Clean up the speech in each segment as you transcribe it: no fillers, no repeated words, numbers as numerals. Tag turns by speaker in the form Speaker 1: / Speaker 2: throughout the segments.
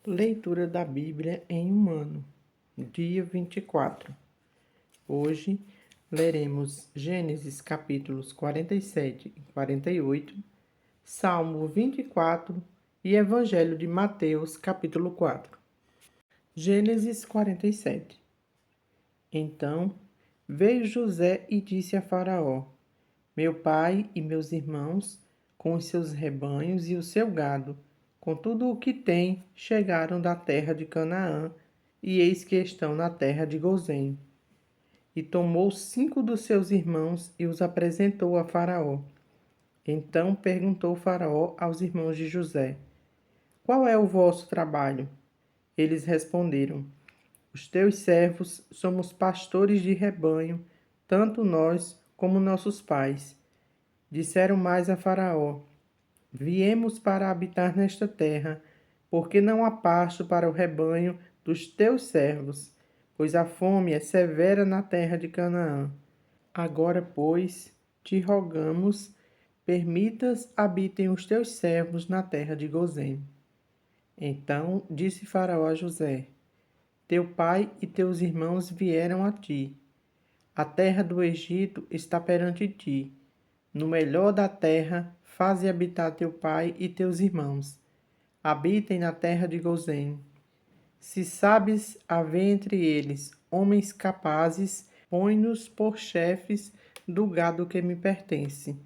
Speaker 1: Leitura da Bíblia em um ano, dia 24. Hoje leremos Gênesis capítulos 47 e 48, Salmo 24 e Evangelho de Mateus capítulo 4. Gênesis 47. Então veio José e disse a Faraó: Meu pai e meus irmãos, com os seus rebanhos e o seu gado, com tudo o que tem, chegaram da terra de Canaã, e eis que estão na terra de Gozém. E tomou 5 dos seus irmãos e os apresentou a Faraó. Então perguntou Faraó aos irmãos de José: Qual é o vosso trabalho? Eles responderam: Os teus servos somos pastores de rebanho, tanto nós como nossos pais. Disseram mais a Faraó: Viemos para habitar nesta terra, porque não há pasto para o rebanho dos teus servos, pois a fome é severa na terra de Canaã. Agora, pois, te rogamos, permitas habitem os teus servos na terra de Gozém. Então disse Faraó a José: Teu pai e teus irmãos vieram a ti. A terra do Egito está perante ti. No melhor da terra, faze habitar teu pai e teus irmãos. Habitem na terra de Gozém. Se sabes haver entre eles homens capazes, põe-nos por chefes do gado que me pertence.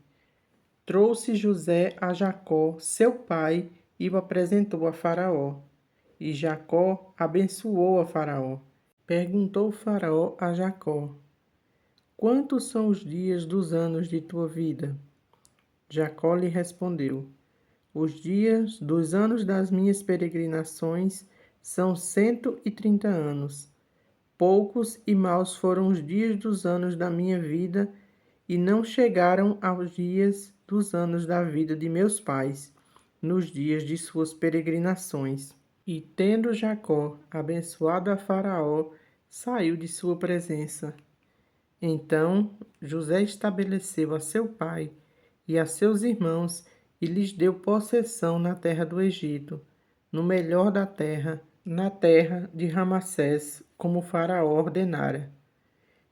Speaker 1: Trouxe José a Jacó, seu pai, e o apresentou a Faraó. E Jacó abençoou a Faraó. Perguntou Faraó a Jacó: Quantos são os dias dos anos de tua vida? Jacó lhe respondeu: Os dias dos anos das minhas peregrinações são 130 anos. Poucos e maus foram os dias dos anos da minha vida, e não chegaram aos dias dos anos da vida de meus pais, nos dias de suas peregrinações. E tendo Jacó abençoado a Faraó, saiu de sua presença. Então José estabeleceu a seu pai e a seus irmãos e lhes deu possessão na terra do Egito, no melhor da terra, na terra de Ramassés, como Faraó ordenara.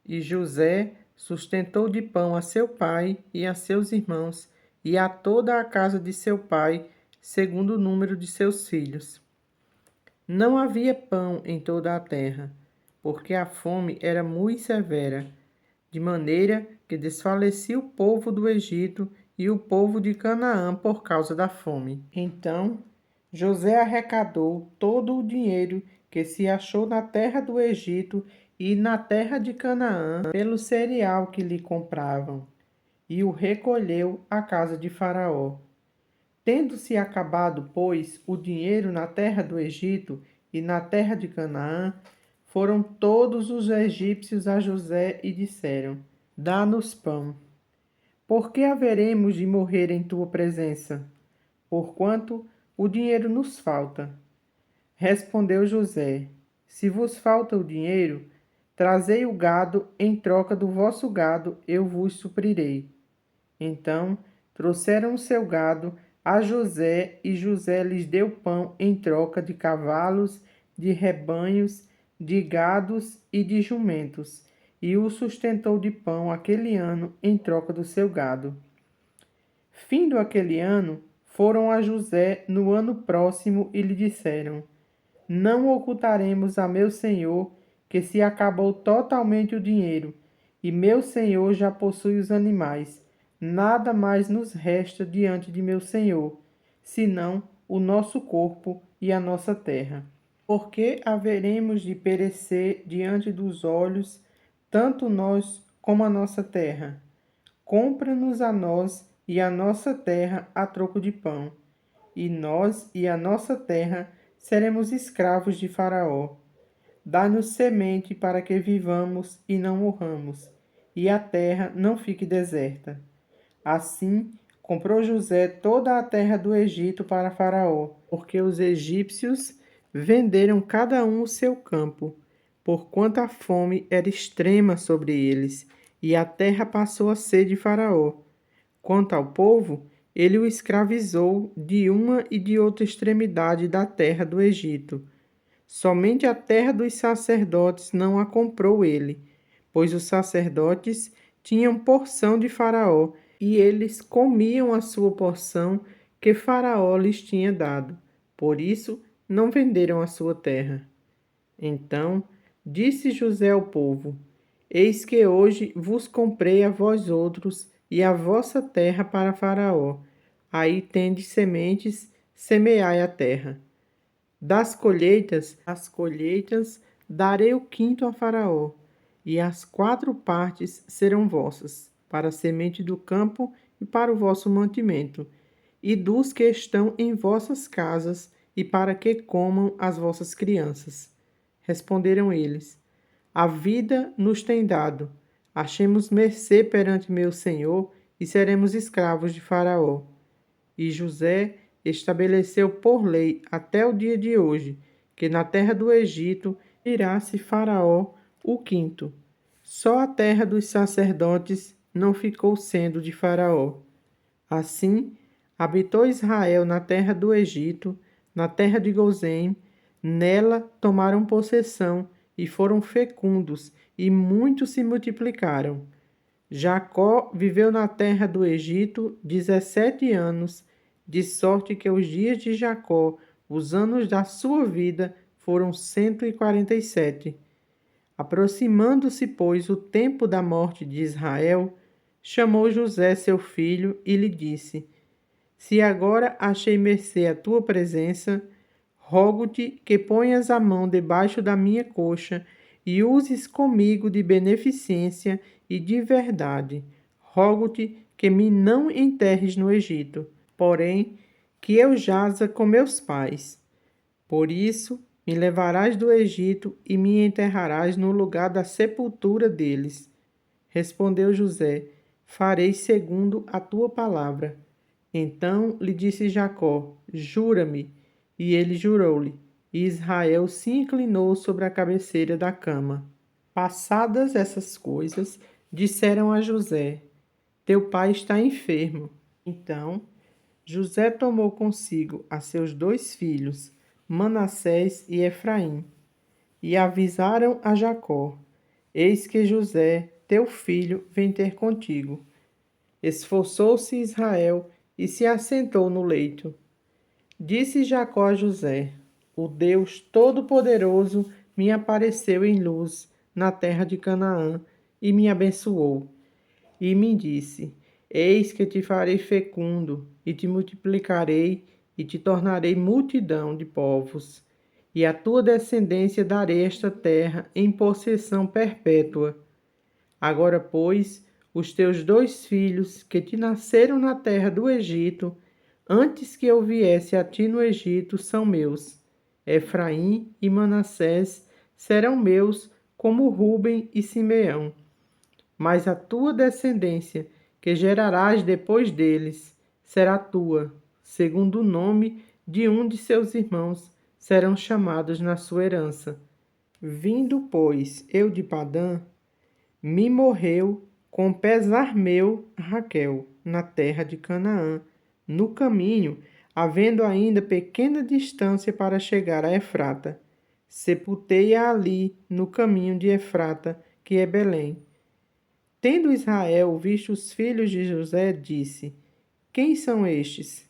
Speaker 1: E José sustentou de pão a seu pai e a seus irmãos e a toda a casa de seu pai, segundo o número de seus filhos. Não havia pão em toda a terra, porque a fome era muito severa, de maneira que desfalecia o povo do Egito e o povo de Canaã por causa da fome. Então José arrecadou todo o dinheiro que se achou na terra do Egito e na terra de Canaã pelo cereal que lhe compravam, e o recolheu à casa de Faraó. Tendo-se acabado, pois, o dinheiro na terra do Egito e na terra de Canaã, foram todos os egípcios a José e disseram: Dá-nos pão. Por que haveremos de morrer em tua presença? Porquanto o dinheiro nos falta. Respondeu José: Se vos falta o dinheiro, trazei o gado, em troca do vosso gado eu vos suprirei. Então trouxeram o seu gado a José, e José lhes deu pão em troca de cavalos, de rebanhos, de gados e de jumentos, e o sustentou de pão aquele ano em troca do seu gado. Findo aquele ano, foram a José no ano próximo e lhe disseram: Não ocultaremos a meu senhor que se acabou totalmente o dinheiro, e meu senhor já possui os animais. Nada mais nos resta diante de meu senhor, senão o nosso corpo e a nossa terra. Porque haveremos de perecer diante dos olhos, tanto nós como a nossa terra? Compra-nos a nós e a nossa terra a troco de pão, e nós e a nossa terra seremos escravos de Faraó. Dá-nos semente para que vivamos e não morramos, e a terra não fique deserta. Assim, comprou José toda a terra do Egito para Faraó, porque os egípcios venderam cada um o seu campo, porquanto a fome era extrema sobre eles, e a terra passou a ser de Faraó. Quanto ao povo, ele o escravizou de uma e de outra extremidade da terra do Egito. Somente a terra dos sacerdotes não a comprou ele, pois os sacerdotes tinham porção de Faraó, e eles comiam a sua porção que Faraó lhes tinha dado. Por isso, não venderam a sua terra. Então disse José ao povo: Eis que hoje vos comprei a vós outros e a vossa terra para Faraó. Aí tendes sementes, semeai a terra. As colheitas, darei o quinto a Faraó, e as 4 partes serão vossas, para a semente do campo e para o vosso mantimento, e dos que estão em vossas casas, e para que comam as vossas crianças. Responderam eles: A vida nos tem dado. Achemos mercê perante meu senhor e seremos escravos de Faraó. E José estabeleceu por lei até o dia de hoje que na terra do Egito tirasse Faraó o quinto. Só a terra dos sacerdotes não ficou sendo de Faraó. Assim, habitou Israel na terra do Egito, na terra de Gozém. Nela tomaram possessão e foram fecundos, e muitos se multiplicaram. Jacó viveu na terra do Egito 17 anos, de sorte que os dias de Jacó, os anos da sua vida, foram 147. Aproximando-se, pois, o tempo da morte de Israel, chamou José, seu filho, e lhe disse: Se agora achei mercê à tua presença, rogo-te que ponhas a mão debaixo da minha coxa e uses comigo de beneficência e de verdade. Rogo-te que me não enterres no Egito, porém que eu jaza com meus pais. Por isso me levarás do Egito e me enterrarás no lugar da sepultura deles. Respondeu José: Farei segundo a tua palavra. Então lhe disse Jacó: Jura-me. E ele jurou-lhe. E Israel se inclinou sobre a cabeceira da cama. Passadas essas coisas, disseram a José: Teu pai está enfermo. Então José tomou consigo a seus 2 filhos, Manassés e Efraim, e avisaram a Jacó: Eis que José, teu filho, vem ter contigo. Esforçou-se Israel e se assentou no leito. Disse Jacó a José: O Deus Todo-Poderoso me apareceu em luz na terra de Canaã e me abençoou. E me disse: Eis que te farei fecundo, e te multiplicarei, e te tornarei multidão de povos. E à tua descendência darei esta terra em possessão perpétua. Agora, pois, os teus 2 filhos, que te nasceram na terra do Egito, antes que eu viesse a ti no Egito, são meus. Efraim e Manassés serão meus, como Ruben e Simeão. Mas a tua descendência, que gerarás depois deles, será tua, segundo o nome de um de seus irmãos, serão chamados na sua herança. Vindo, pois, eu de Padã, me morreu com pesar meu Raquel, na terra de Canaã, no caminho, havendo ainda pequena distância para chegar a Efrata. Sepultei-a ali, no caminho de Efrata, que é Belém. Tendo Israel visto os filhos de José, disse: Quem são estes?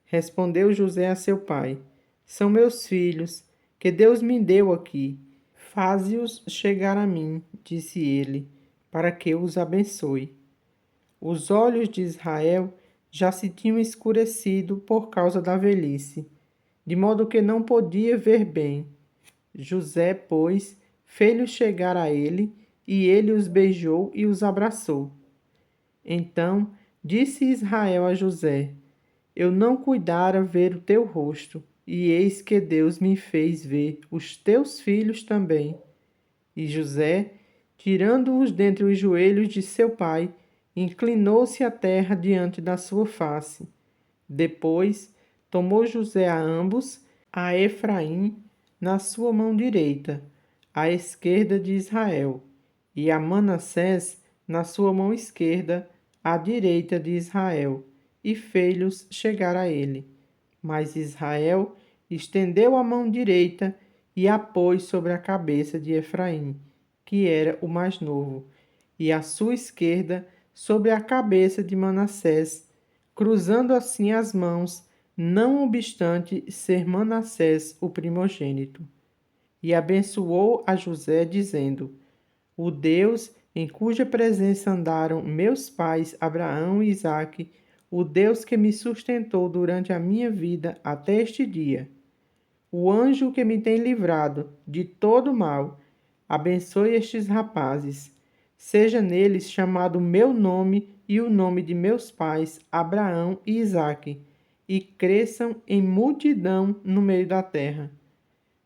Speaker 1: Respondeu José a seu pai: São meus filhos, que Deus me deu aqui. Faze-os chegar a mim, disse ele, para que eu os abençoe. Os olhos de Israel já se tinham escurecido por causa da velhice, de modo que não podia ver bem. José, pois, fez-lhes chegar a ele, e ele os beijou e os abraçou. Então disse Israel a José: Eu não cuidara ver o teu rosto, e eis que Deus me fez ver os teus filhos também. E José, tirando-os dentre os joelhos de seu pai, inclinou-se à terra diante da sua face. Depois tomou José a ambos, a Efraim na sua mão direita, à esquerda de Israel, e a Manassés na sua mão esquerda, à direita de Israel, e fê-los chegar a ele. Mas Israel estendeu a mão direita e a pôs sobre a cabeça de Efraim, que era o mais novo, e a sua esquerda sobre a cabeça de Manassés, cruzando assim as mãos, não obstante ser Manassés o primogênito. E abençoou a José, dizendo: O Deus em cuja presença andaram meus pais Abraão e Isaque, o Deus que me sustentou durante a minha vida até este dia, o anjo que me tem livrado de todo mal, abençoe estes rapazes. Seja neles chamado meu nome e o nome de meus pais Abraão e Isaque, e cresçam em multidão no meio da terra.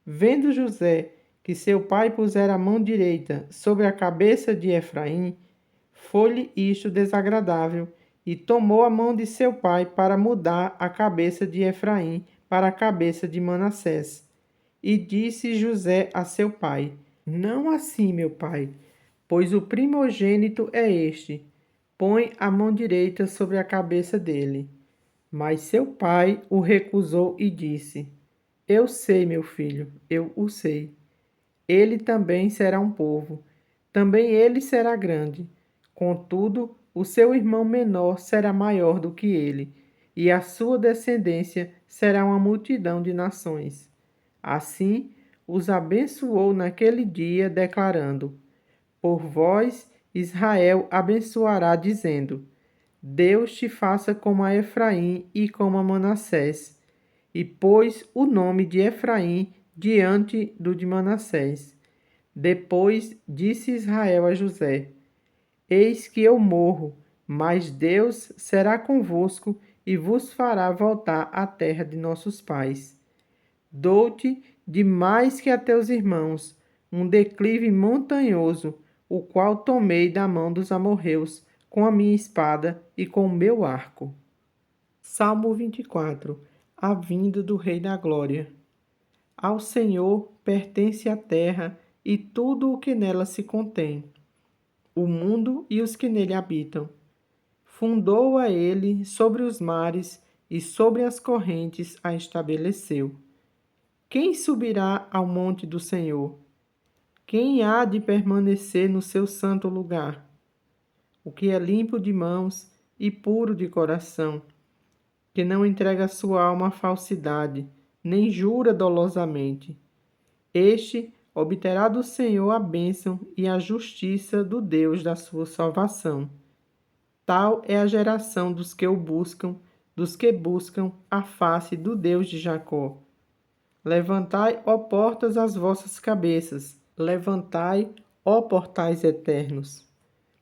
Speaker 1: Vendo José que seu pai pusera a mão direita sobre a cabeça de Efraim, foi-lhe isto desagradável, e tomou a mão de seu pai para mudar a cabeça de Efraim para a cabeça de Manassés. E disse José a seu pai: Não assim, meu pai, pois o primogênito é este. Põe a mão direita sobre a cabeça dele. Mas seu pai o recusou e disse: Eu sei, meu filho, eu o sei. Ele também será um povo, também ele será grande. Contudo, o seu irmão menor será maior do que ele, e a sua descendência será uma multidão de nações. Assim, os abençoou naquele dia, declarando: Por vós, Israel abençoará, dizendo: Deus te faça como a Efraim e como a Manassés. E pôs o nome de Efraim diante do de Manassés. Depois disse Israel a José: Eis que eu morro, mas Deus será convosco e vos fará voltar à terra de nossos pais. Dou-te de mais que a teus irmãos, um declive montanhoso, o qual tomei da mão dos amorreus, com a minha espada e com o meu arco. Salmo 24. A vinda do Rei da Glória. Ao Senhor pertence a terra e tudo o que nela se contém, o mundo e os que nele habitam. Fundou a ele sobre os mares e sobre as correntes a estabeleceu. Quem subirá ao monte do Senhor? Quem há de permanecer no seu santo lugar? O que é limpo de mãos e puro de coração, que não entrega sua alma à falsidade, nem jura dolosamente. Este obterá do Senhor a bênção e a justiça do Deus da sua salvação. Tal é a geração dos que o buscam, dos que buscam a face do Deus de Jacó. Levantai, ó portas, as vossas cabeças, levantai, ó portais eternos,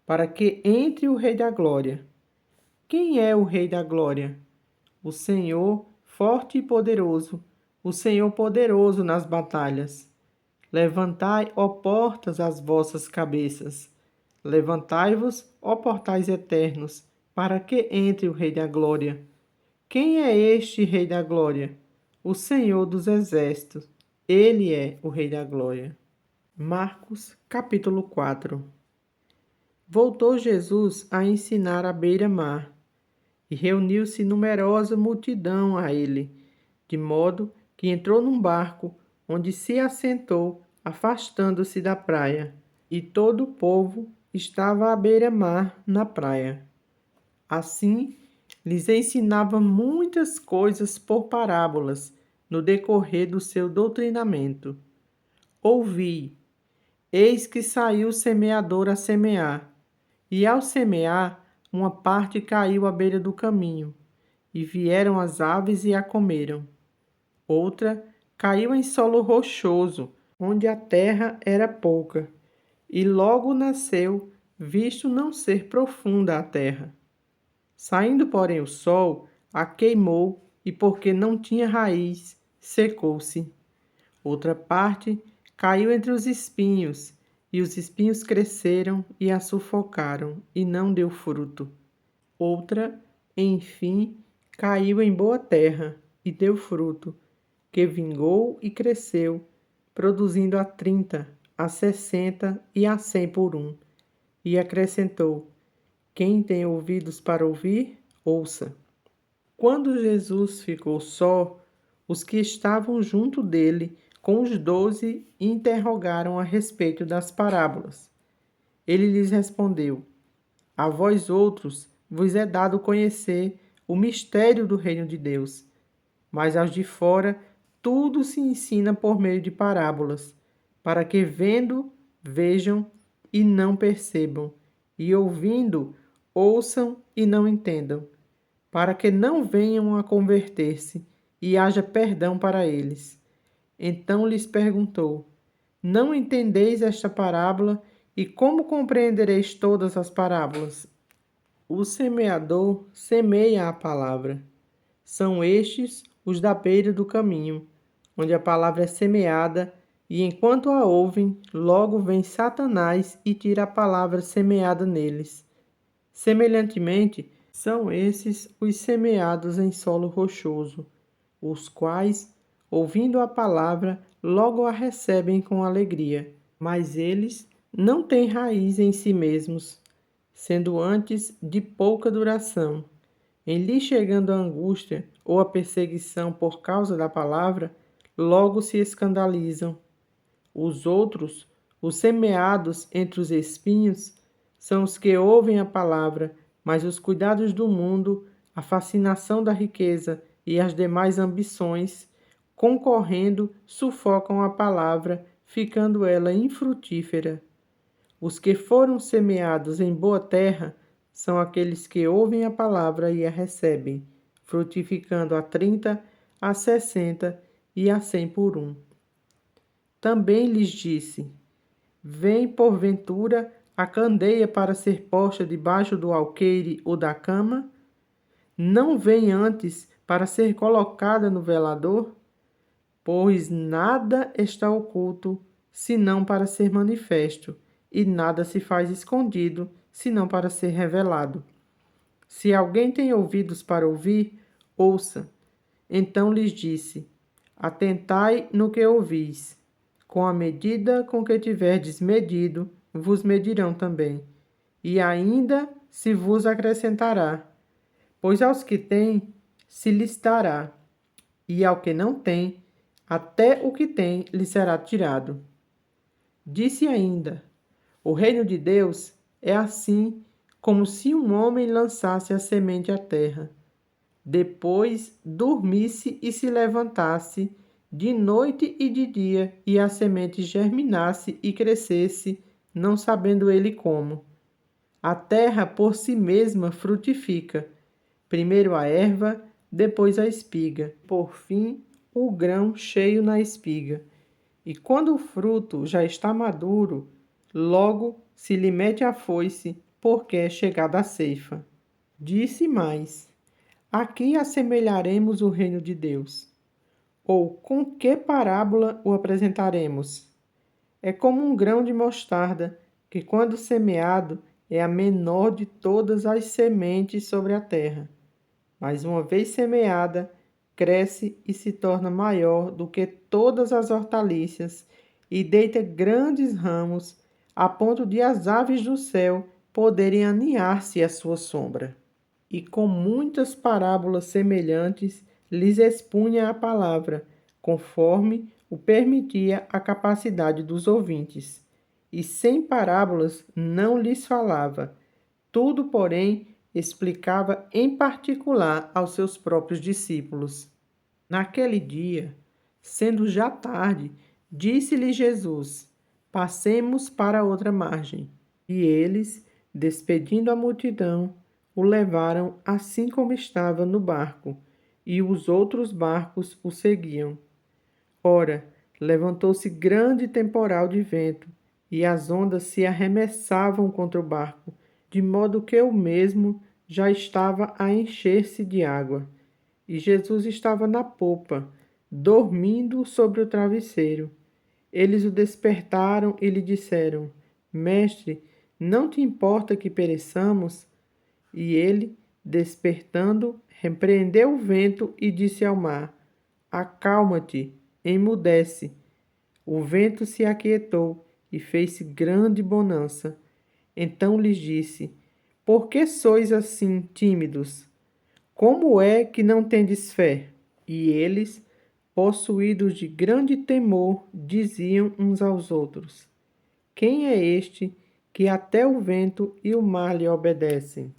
Speaker 1: para que entre o Rei da Glória. Quem é o Rei da Glória? O Senhor, forte e poderoso, o Senhor poderoso nas batalhas. Levantai, ó portas, as vossas cabeças. Levantai-vos, ó portais eternos, para que entre o Rei da Glória. Quem é este Rei da Glória? O Senhor dos Exércitos. Ele é o Rei da Glória. Marcos, capítulo 4. Voltou Jesus a ensinar à beira-mar, e reuniu-se numerosa multidão a ele, de modo que entrou num barco, onde se assentou, afastando-se da praia, e todo o povo estava à beira-mar na praia. Assim, lhes ensinava muitas coisas por parábolas, no decorrer do seu doutrinamento. Ouvi, eis que saiu o semeador a semear, e ao semear, uma parte caiu à beira do caminho, e vieram as aves e a comeram. Outra caiu em solo rochoso, onde a terra era pouca, e logo nasceu, visto não ser profunda a terra. Saindo, porém, o sol, a queimou, e porque não tinha raiz, secou-se. Outra parte caiu entre os espinhos, e os espinhos cresceram e a sufocaram, e não deu fruto. Outra, enfim, caiu em boa terra, e deu fruto, que vingou e cresceu, produzindo a 30, a 60 e a 100 por um. E acrescentou: Quem tem ouvidos para ouvir, ouça. Quando Jesus ficou só, os que estavam junto dele, com os 12, interrogaram a respeito das parábolas. Ele lhes respondeu: A vós outros vos é dado conhecer o mistério do reino de Deus, mas aos de fora tudo se ensina por meio de parábolas, para que vendo, vejam e não percebam, e ouvindo, ouçam e não entendam, para que não venham a converter-se e haja perdão para eles. Então lhes perguntou: Não entendeis esta parábola? E como compreendereis todas as parábolas? O semeador semeia a palavra. São estes os da beira do caminho, onde a palavra é semeada, e enquanto a ouvem, logo vem Satanás e tira a palavra semeada neles. Semelhantemente, são esses os semeados em solo rochoso, os quais, ouvindo a palavra, logo a recebem com alegria. Mas eles não têm raiz em si mesmos, sendo antes de pouca duração. Em lhe chegando a angústia ou a perseguição por causa da palavra, logo se escandalizam. Os outros, os semeados entre os espinhos, são os que ouvem a palavra, mas os cuidados do mundo, a fascinação da riqueza e as demais ambições, concorrendo, sufocam a palavra, ficando ela infrutífera. Os que foram semeados em boa terra são aqueles que ouvem a palavra e a recebem, frutificando a 30, a 60 e a 100 por um. Também lhes disse: Vem porventura a candeia para ser posta debaixo do alqueire ou da cama? Não vem antes para ser colocada no velador? Pois nada está oculto, senão para ser manifesto, e nada se faz escondido, senão para ser revelado. Se alguém tem ouvidos para ouvir, ouça. Então lhes disse: Atentai no que ouvis. Com a medida com que tiverdes medido, vos medirão também, e ainda se vos acrescentará. Pois aos que têm, se lhes dará, e ao que não tem, até o que tem lhe será tirado. Disse ainda: O reino de Deus é assim como se um homem lançasse a semente à terra, depois dormisse e se levantasse de noite e de dia, e a semente germinasse e crescesse, não sabendo ele como. A terra por si mesma frutifica, primeiro a erva, depois a espiga, por fim o grão cheio na espiga. E quando o fruto já está maduro, logo se lhe mete a foice, porque é chegada a ceifa. Disse mais: Aqui assemelharemos o reino de Deus. Ou com que parábola o apresentaremos? É como um grão de mostarda, que quando semeado é a menor de todas as sementes sobre a terra. Mas uma vez semeada, cresce e se torna maior do que todas as hortaliças e deita grandes ramos, a ponto de as aves do céu poderem aninhar-se à sua sombra. E com muitas parábolas semelhantes lhes expunha a palavra, conforme o permitia a capacidade dos ouvintes. E sem parábolas não lhes falava. Tudo, porém, explicava em particular aos seus próprios discípulos. Naquele dia, sendo já tarde, disse-lhe Jesus: Passemos para outra margem. E eles, despedindo a multidão, o levaram assim como estava no barco, e os outros barcos o seguiam. Ora, levantou-se grande temporal de vento, e as ondas se arremessavam contra o barco, de modo que o mesmo já estava a encher-se de água. E Jesus estava na popa, dormindo sobre o travesseiro. Eles o despertaram e lhe disseram: Mestre, não te importa que pereçamos? E ele, despertando, repreendeu o vento e disse ao mar: Acalma-te, emudece. O vento se aquietou e fez-se grande bonança. Então lhes disse: Por que sois assim tímidos? Como é que não tendes fé? E eles, possuídos de grande temor, diziam uns aos outros: Quem é este que até o vento e o mar lhe obedecem?